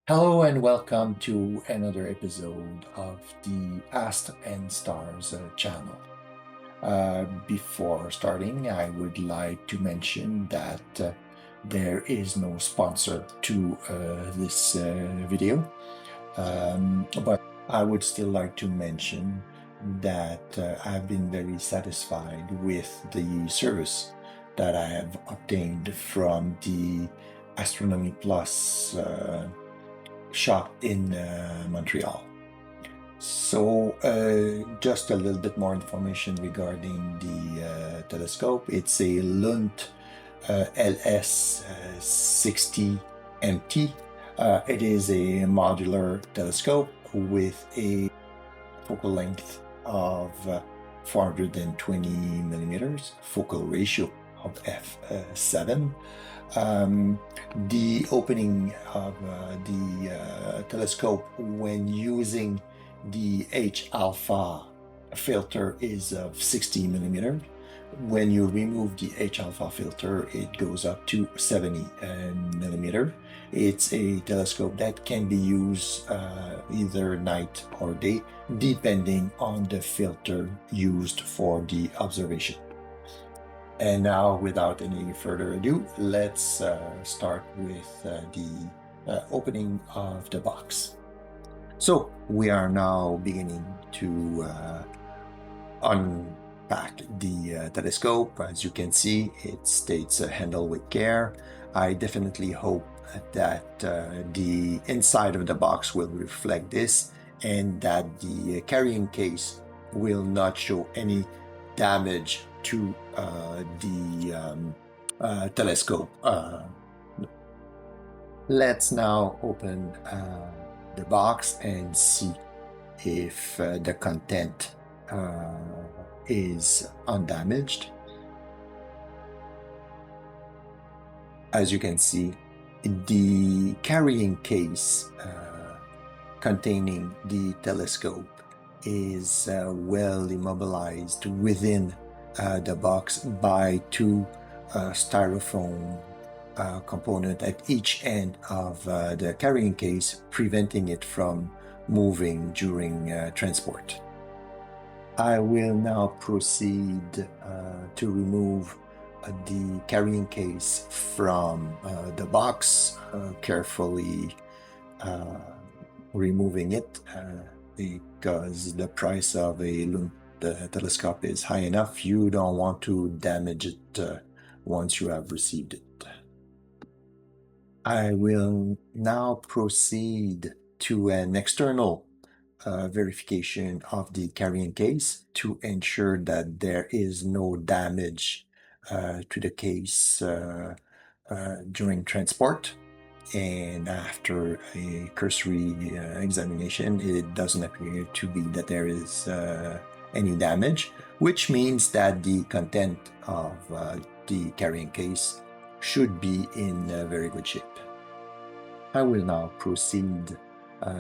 Hello and welcome to another episode of the Astres and Stars channel. Before starting, I would like to mention that there is no sponsor to this video, but I would still like to mention that I've been very satisfied with the service that I have obtained from the Astronomy Plus shop in Montreal. So, just a little bit more information regarding the telescope. It's a Lunt LS60MT. It is a modular telescope with a focal length of 420 millimeters, focal ratio of f7. The opening of the telescope when using the H-alpha filter is of 60 millimeters. When you remove the H-alpha filter, it goes up to 70 millimeters. It's a telescope that can be used either night or day, depending on the filter used for the observation. And now, without any further ado, let's start with the opening of the box. So we are now beginning to unpack the telescope. As you can see, it states handle with care. I definitely hope that the inside of the box will reflect this and that the carrying case will not show any damage to the telescope. Let's now open the box and see if the content is undamaged. As you can see, the carrying case containing the telescope is well immobilized within the box by two styrofoam component at each end of the carrying case, preventing it from moving during transport. I will now proceed to remove the carrying case from the box, carefully removing it because the price of a telescope is high enough. You don't want to damage it once you have received it. I will now proceed to an external verification of the carrying case to ensure that there is no damage to the case during transport. And after a cursory examination, it doesn't appear to be that there is any damage, which means that the content of the carrying case should be in very good shape. I will now proceed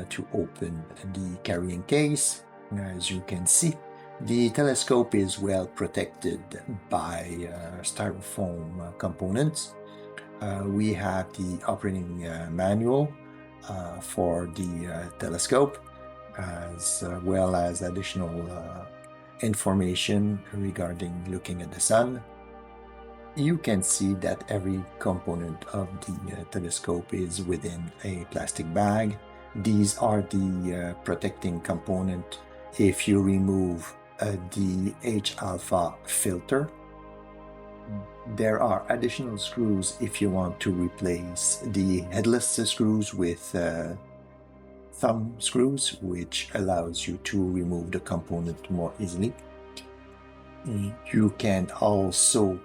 to open the carrying case. As you can see, the telescope is well protected by styrofoam components. We have the operating manual for the telescope, as well as additional information regarding looking at the sun. You can see that every component of the telescope is within a plastic bag. These are the protecting component if you remove the H-alpha filter. There are additional screws if you want to replace the headless screws with thumb screws, which allows you to remove the component more easily. You can also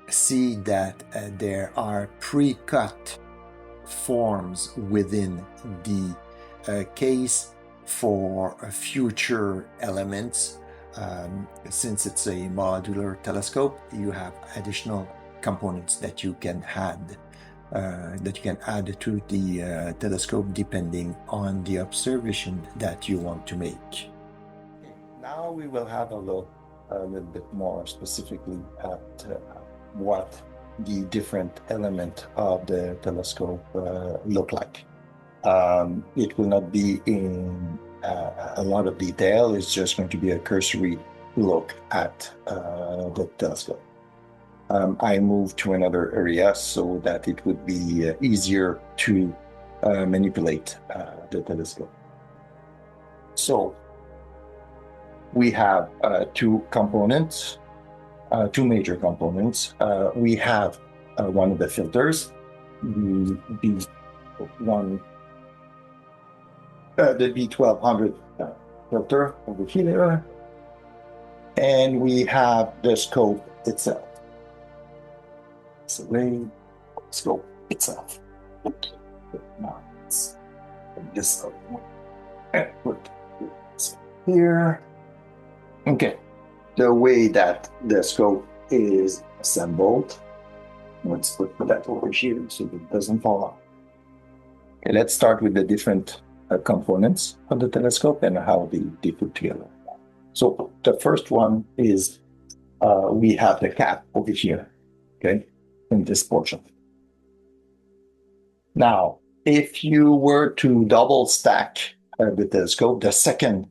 see that there are pre-cut forms within the case for future elements. Since it's a modular telescope, you have additional components that you can add to the telescope depending on the observation that you want to make. Now we will have a look a little bit more specifically at what the different element of the telescope look like. It will not be in a lot of detail. It's just going to be a cursory look at the telescope. I moved to another area so that it would be easier to manipulate the telescope. So we have two components, two major components. We have one of the filters, the B1, the B1200 filter over here, and we have the scope itself. So the scope itself. Now let's put this up and put this here. Okay, the way that the scope is assembled, let's put that over here so it doesn't fall off. Okay, let's start with the different components of the telescope and how they put together. So the first one is we have the cap over here, okay, in this portion. Now, if you were to double stack the telescope, the second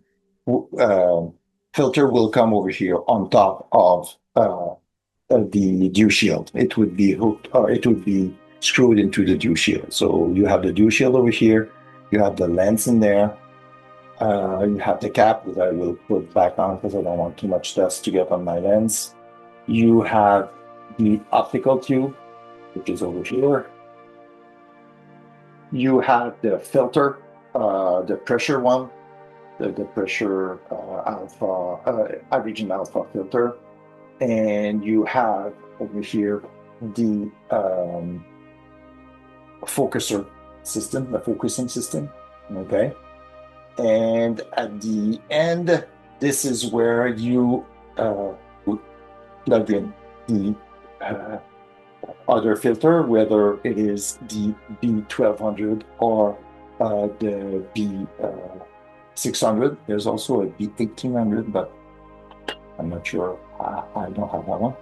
filter will come over here on top of the dew shield. It would be hooked, or it would be screwed into the dew shield. So you have the dew shield over here, you have the lens in there, you have the cap that I will put back on because I don't want too much dust to get on my lens. You have the optical tube, which is over here. You have the filter, the pressure one, the pressure alpha, average and alpha filter. And you have over here the focuser system, the focusing system, okay? And at the end, this is where you plug in the other filter, whether it is the B1200 or the B600. There's also a B1800, but I'm not sure. I don't have that one.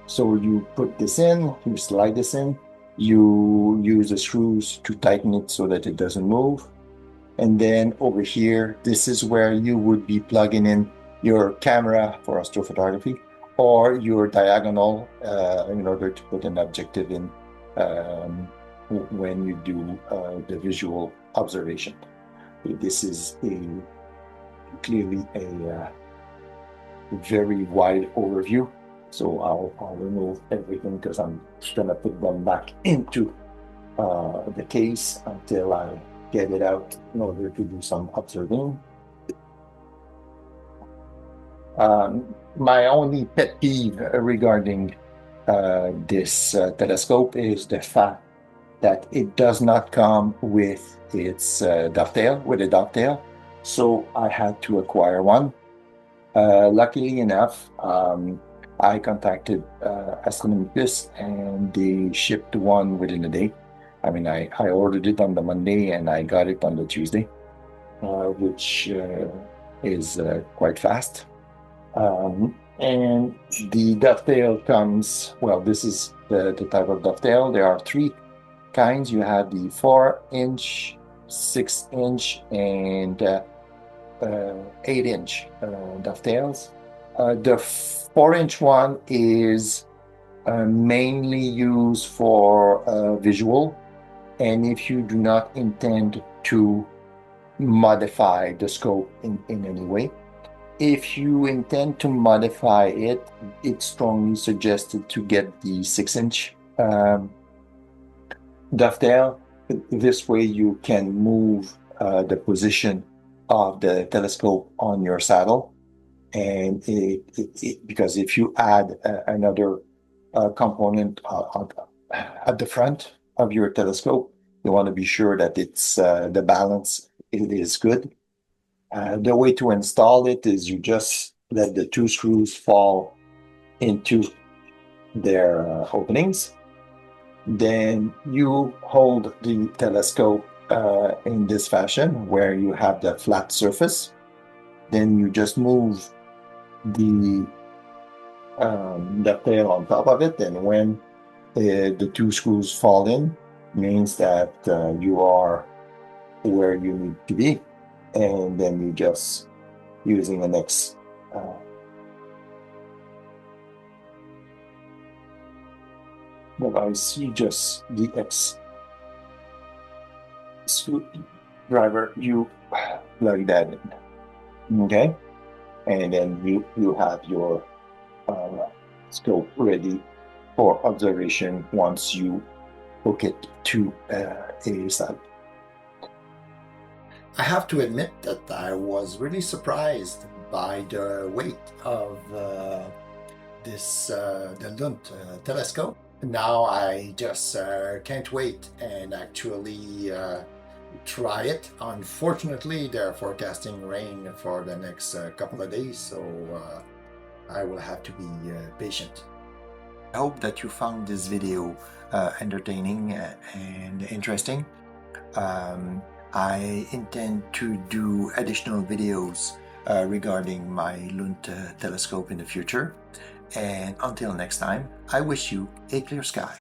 So you put this in, you slide this in, you use the screws to tighten it so that it doesn't move. And then over here, this is where you would be plugging in your camera for astrophotography or your diagonal in order to put an objective in when you do the visual observation. This is clearly a very wide overview. So I'll remove everything because I'm going to put them back into the case until I get it out in order to do some observing. My only pet peeve regarding this telescope is the fact that it does not come with its dovetail, so I had to acquire one. Luckily enough, I contacted Astronomy Plus and they shipped one within a day. I mean, I ordered it on the Monday and I got it on the Tuesday, which is quite fast. And the dovetail comes, well, this is the type of dovetail. There are three kinds. You have the 4-inch, 6-inch, and 8-inch dovetails. The 4-inch one is mainly used for visual, and if you do not intend to modify the scope in any way. If you intend to modify it, it's strongly suggested to get the 6-inch dovetail. This way you can move the position of the telescope on your saddle. And because if you add another component at the front of your telescope, you want to be sure that it's the balance is good. The way to install it is you just let the two screws fall into their openings. Then you hold the telescope in this fashion where you have the flat surface. Then you just move the tail on top of it, and when the two screws fall in, means that you are where you need to be, and then you just using an X device, you just the X screwdriver, you plug that in, okay, and then you have your scope ready for observation once you hook it to a sub. I have to admit that I was really surprised by the weight of the Lunt telescope. Now I just can't wait and actually try it. Unfortunately, they're forecasting rain for the next couple of days, so I will have to be patient. I hope that you found this video entertaining and interesting. I intend to do additional videos regarding my Lunt telescope in the future. And until next time, I wish you a clear sky.